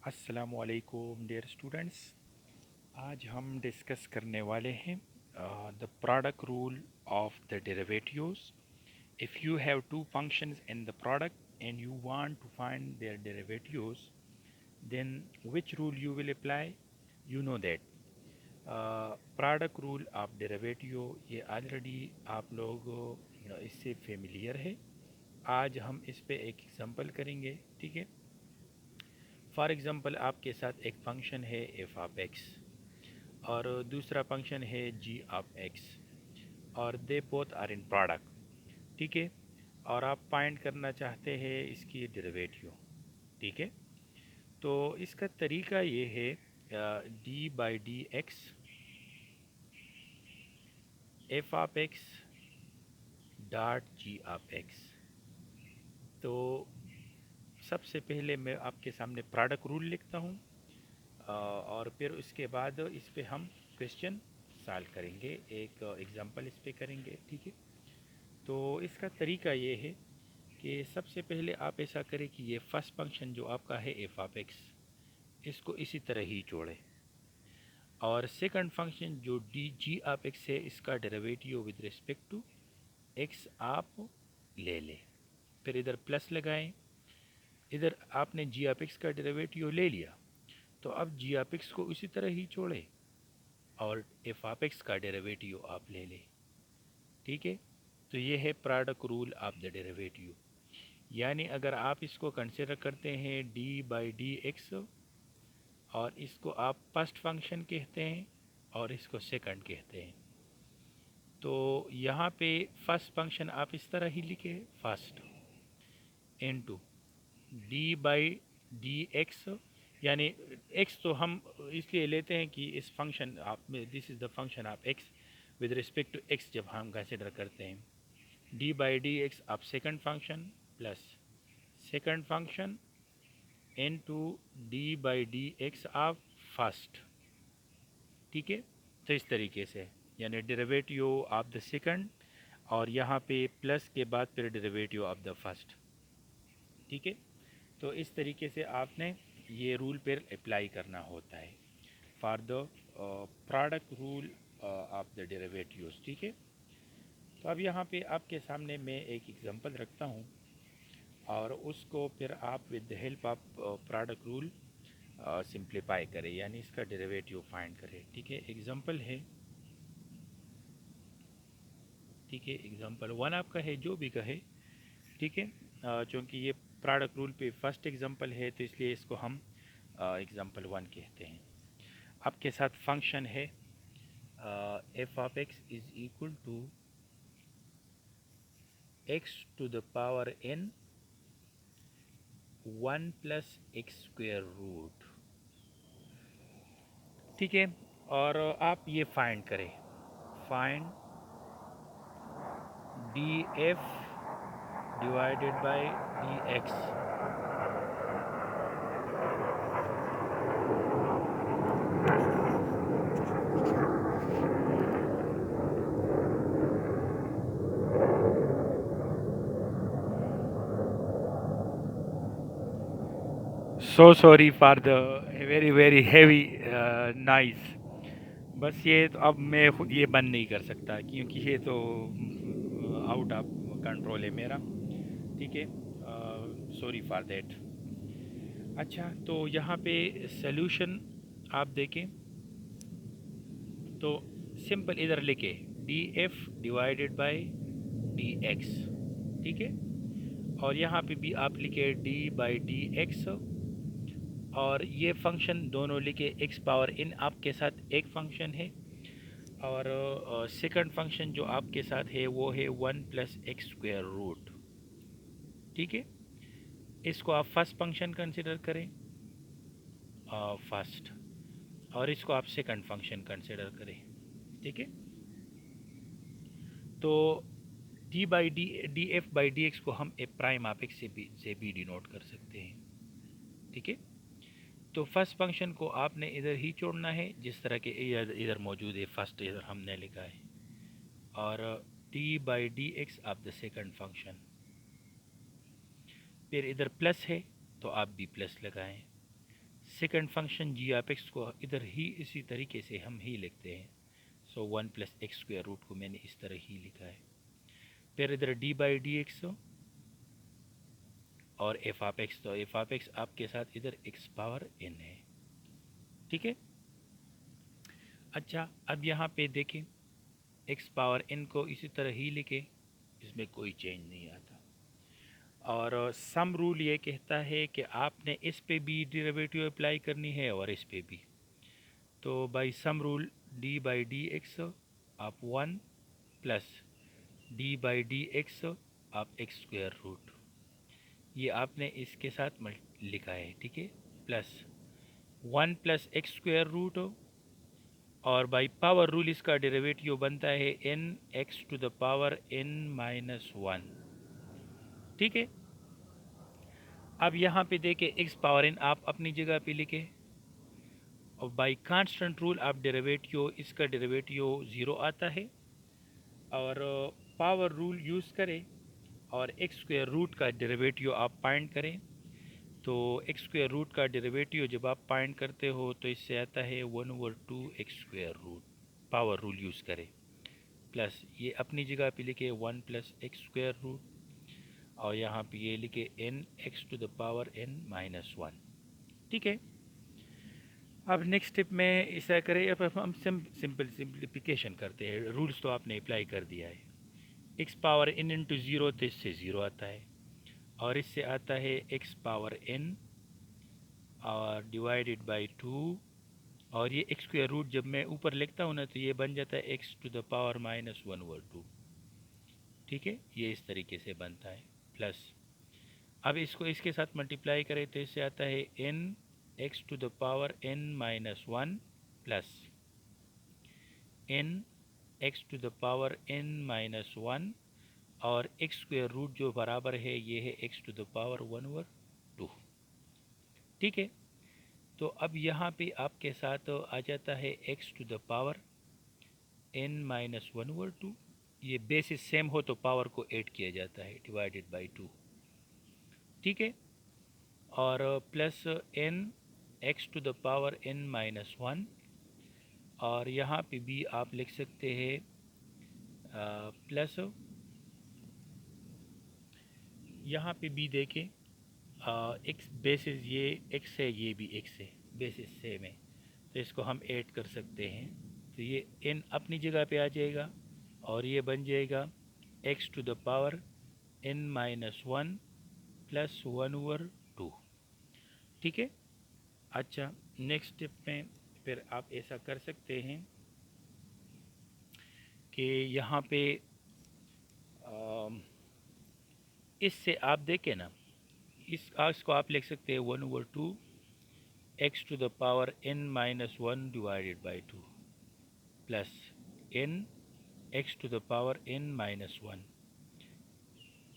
अस्सलामुअलैकुम dear students. आज हम डिस्कस करने वाले हैं the product rule of the derivatives. If you have two functions in the product and you want to find their derivatives, then which rule you will apply? You know that product rule of derivative, ये already आप लोग इससे familiar है। आज हम इस पे एक एग्जांपल करेंगे, ठीक है। फॉर एग्ज़ाम्पल आपके साथ एक फंक्शन है एफ ऑफ एक्स और दूसरा फंक्शन है जी ऑफ एक्स और they both are in product, ठीक है। और आप फाइंड करना चाहते हैं इसकी डेरिवेटिव, ठीक है। तो इसका तरीका ये है, D by d x F of x dot G of x. तो सबसे पहले मैं आपके सामने प्रोडक्ट रूल लिखता हूँ और फिर उसके बाद इस पे हम क्वेश्चन सॉल्व करेंगे, एक एग्जांपल इस पे करेंगे, ठीक है। तो इसका तरीका ये है कि सबसे पहले आप ऐसा करें कि ये फर्स्ट फंक्शन जो आपका है एफ ऑफ एक्स, इसको इसी तरह ही जोड़ें और सेकंड फंक्शन जो डी जी ऑफ एक्स है इसका derivative with respect to x आप ले लें। फिर इधर प्लस लगाएं, इधर आपने जी ऑफ एक्स का डेरिवेटिव ले लिया, तो अब जी ऑफ एक्स को इसी तरह ही जोड़ें और एफ ऑफ एक्स का डेरिवेटिव आप ले लें, ठीक है। तो ये है product rule of the derivative. यानी अगर आप इसको कंसिडर करते हैं डी बाई डी एक्स और इसको आप फर्स्ट फंक्शन कहते हैं और इसको सेकंड कहते हैं, तो यहाँ पे फर्स्ट फंक्शन आप इस तरह ही लिखे, first into d by d x. यानी एक्स तो हम इसलिए लेते हैं कि इस फंक्शन आप में this is the function of x with respect to x जब हम कंसिडर करते हैं, डी बाई डी एक्स आप second function plus second function into d by d x आप फर्स्ट, ठीक है। तो इस तरीके से यानी डेरिवेटिव ऑफ द सेकंड और यहाँ पे प्लस के बाद फिर डेरिवेटिव ऑफ द फर्स्ट, ठीक है। तो इस तरीके से आपने ये रूल पर अप्लाई करना होता है for the product rule of the derivatives, ठीक है। तो अब यहाँ पे आपके सामने मैं एक एग्जांपल रखता हूँ और उसको फिर आप with the help of product rule simplify करें, यानी इसका डेरिवेटिव फाइंड करें, ठीक है। एग्जांपल है, ठीक है, एग्जांपल वन आपका है, जो भी कहे, ठीक है। चूँकि ये प्रोडक्ट रूल पे फर्स्ट एग्जांपल है तो इसलिए इसको हम एग्जांपल वन कहते हैं। आपके साथ फंक्शन है f of x is equal to x to the power n one plus x square root, ठीक है। और आप ये फाइंड करें, find d f divided by d x. So sorry for the very very heavy noise. बस ये तो अब मैं खुद ये बंद नहीं कर सकता क्योंकि ये तो आउट ऑफ कंट्रोल है मेरा, ठीक है। Sorry for that. अच्छा, तो यहाँ पे सॉल्यूशन आप देखें तो सिंपल इधर लिखे D f divided by d x, ठीक है। और यहाँ पे भी आप लिखे डी बाई डी एक्स और ये फंक्शन दोनों लिखे एक्स पावर इन आपके साथ एक फंक्शन है और सेकंड फंक्शन जो आपके साथ है वो है one plus x square root, ठीक है। इसको आप फर्स्ट फंक्शन कंसिडर करें फर्स्ट और इसको आप सेकंड फंक्शन कंसिडर करें, ठीक है। तो D by D D F by d x को हम ए प्राइम आप एक्स से भी डिनोट कर सकते हैं, ठीक है। तो फर्स्ट फंक्शन को आपने इधर ही छोड़ना है जिस तरह के इधर मौजूद है, फर्स्ट इधर हमने लिखा है और d by d x of the second function, फिर इधर प्लस है तो आप भी प्लस लगाएं, second function g of x को इधर ही इसी तरीके से हम ही लिखते हैं। सो 1 प्लस एक्स स्क्वायर रूट को मैंने इस तरह ही लिखा है। फिर इधर डी बाई डी एक्स और एफ ऑफ एक्स, तो एफ ऑफ एक्स आपके साथ इधर एक्स पावर एन है। ठीक है। अच्छा, अब यहाँ पे देखें, एक्स पावर एन को इसी तरह ही लिखे, इसमें कोई चेंज नहीं आता। और सम रूल ये कहता है कि आपने इस पे भी डेरिवेटिव अप्लाई करनी है और इस पे भी। तो by sum rule d by d x आप 1 plus d by d x आप एक्स स्क्वायर रूट, ये आपने इसके साथ लिखा है। ठीक है, plus 1 plus x square root, और बाई पावर रूल इसका डेरिवेटिव बनता है n x to the power n minus 1। ठीक है। अब यहाँ पे देखें, एक्स पावर एन आप अपनी जगह पे लिखे, और बाई कांस्टेंट रूल आप डेरिवेटिव, इसका डेरिवेटिव 0 आता है, और पावर रूल यूज़ करें और एक्स स्क्वायर रूट का डेरिवेटिव आप फाइंड करें। तो एक्स स्क्वायर रूट का डेरिवेटिव जब आप फाइंड करते हो तो इससे आता है 1/2 x square root, power rule use करें, प्लस ये अपनी जगह पे लिखे 1 प्लस एक्स स्क्वायर रूट, और यहाँ पे ये लिखे n x to the power n minus 1। ठीक है। अब नेक्स्ट स्टेप में ऐसा करें, अब हम सिंप्लीफिकेशन करते हैं। रूल्स तो आपने अप्लाई कर दिया है। X power n into zero, तो इससे ज़ीरो आता है, और इससे आता है एक्स पावर एन और डिवाइडेड बाई 2, और ये एक्स स्क्वायर रूट जब मैं ऊपर लिखता हूँ ना तो ये बन जाता है x to the power minus 1/2। ठीक है, ये इस तरीके से बनता है। प्लस अब इसको इसके साथ मल्टीप्लाई करें तो इससे आता है n x to the power n minus 1 plus n x to the power n minus 1, और एक्स स्क्वायर रूट जो बराबर है ये है एक्स टू द पावर 1/2। ठीक है। तो अब यहाँ पे आपके साथ आ जाता है x to the power n minus 1/2, ये बेसिस सेम हो तो पावर को ऐड किया जाता है, डिवाइडेड बाई 2। ठीक है। और plus n x to the power n minus 1, और यहाँ पे भी आप लिख सकते हैं प्लस, यहाँ पे भी देखें एक्स बेसिस, ये एक्स है ये भी एक्स है, बेसिस सेम है, तो इसको हम ऐड कर सकते हैं। तो ये एन अपनी जगह पे आ जाएगा, और ये बन जाएगा x to the power n minus 1 plus 1/2। ठीक है। अच्छा, नेक्स्ट स्टेप में फिर आप ऐसा कर सकते हैं कि यहाँ पे इससे आप देखें ना, इसको आप लिख सकते हैं 1/2 x to the power n minus 1 divided by 2 plus n x to the power n minus 1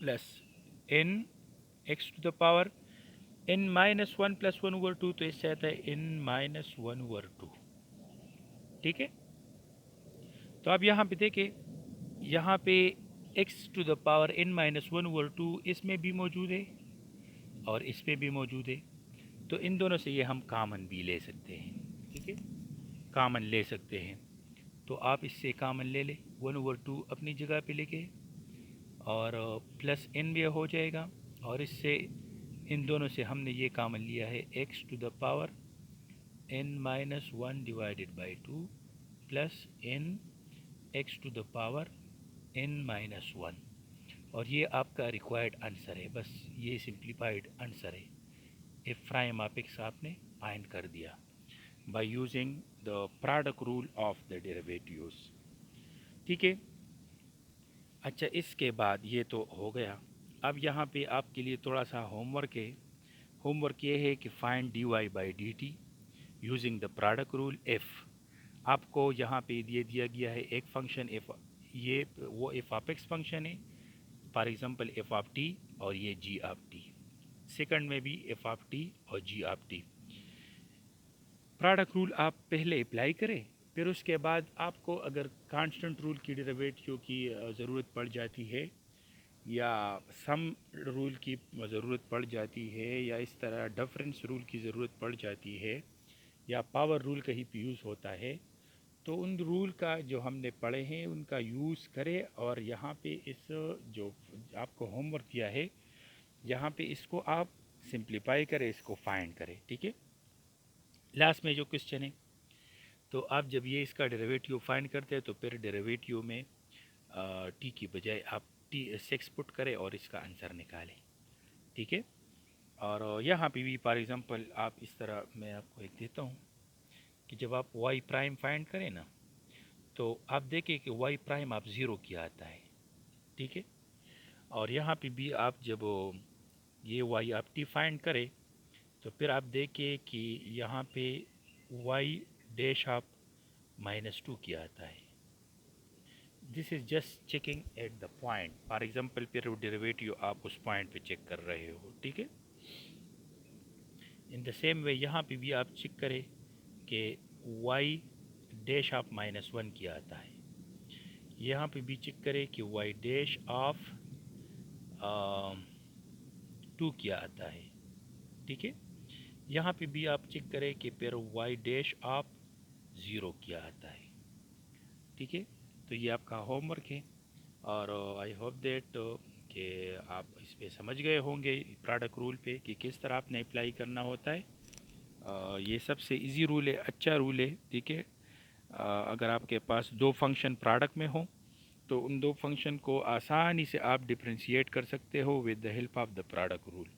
plus n x to the power n minus 1 plus 1/2, तो इससे आता है एन माइनस 1/2। ठीक है। तो अब यहाँ पे देखें, यहाँ पे x to the power n minus 1/2 इसमें भी मौजूद है और इसमें भी मौजूद है, तो इन दोनों से ये हम कामन भी ले सकते हैं। ठीक है, कामन ले सकते हैं, तो आप इससे कामन ले लें, 1/2 अपनी जगह पे लेके, और प्लस एन भी हो जाएगा, और इससे इन दोनों से हमने ये कामन लिया है x to the power n minus 1 divided by 2 plus n x to the power n minus 1, और ये आपका रिक्वायर्ड आंसर है। बस ये सिंप्लीफाइड आंसर है। एफ प्राइम ऑफ एक्स आपने फाइंड कर दिया by using the product rule of the derivatives. ठीक है। अच्छा, इसके बाद ये तो हो गया। अब यहाँ पे आपके लिए थोड़ा सा होमवर्क है। होमवर्क ये है कि find d y by d t using the product rule f. आपको यहाँ पे ये दिया गया है एक फंक्शन एफ, ये वो एफ ऑफ एक्स फंक्शन है, for example F of T, और ये जी ऑफ टी। सेकंड में भी एफ ऑफ टी और जी ऑफ टी। प्रोडक्ट रूल आप पहले अप्लाई करें, फिर उसके बाद आपको अगर कांस्टेंट रूल की डेरिवेटिव की ज़रूरत पड़ जाती है, या सम रूल की ज़रूरत पड़ जाती है, या इस तरह डिफरेंस रूल की ज़रूरत पड़ जाती है, या पावर रूल कहीं पे यूज़ होता है, तो उन रूल का जो हमने पढ़े हैं उनका यूज़ करें, और यहाँ पे इस जो आपको होमवर्क दिया है यहाँ पे इसको आप सिंप्लीफाई करें, इसको फाइंड करें। ठीक है, लास्ट में जो क्वेश्चन है, तो आप जब ये इसका डेरिवेटिव फाइंड करते हैं तो फिर डेरिवेटिव में टी की बजाय आप टी सेक्स पुट करें और इसका आंसर निकालें। ठीक है, और यहाँ पे भी फॉर एग्जांपल आप इस तरह, मैं आपको एक देता हूँ कि जब आप वाई प्राइम फाइंड करें ना, तो आप देखें कि वाई प्राइम आप ज़ीरो किया आता है। ठीक है, और यहाँ पे भी आप जब ये वाई आप टी फाइंड करें, तो फिर आप देखें कि यहाँ पे वाई डैश आप -2 किया आता है। This is just checking at the point, for example फिर डेरिवेटिव आप उस पॉइंट पे चेक कर रहे हो। ठीक है, इन द सेम वे यहाँ पे भी आप चेक करें कि वाई डैश ऑफ -1 किया आता है। यहाँ पे भी चेक करें कि वाई डैश ऑफ 2 किया आता है। ठीक है, यहाँ पे भी आप चेक करें कि फिर वाई डैश ऑफ 0 किया आता है। ठीक है, तो ये आपका होमवर्क है, और आई होप दैट कि आप इस पे समझ गए होंगे प्रोडक्ट रूल पे कि किस तरह आपने अप्लाई करना होता है। ये सबसे इजी रूल है, अच्छा रूल है। ठीक है, अगर आपके पास दो फंक्शन प्रोडक्ट में हो तो उन दो फंक्शन को आसानी से आप डिफ्रेंशिएट कर सकते हो with the help of the product rule.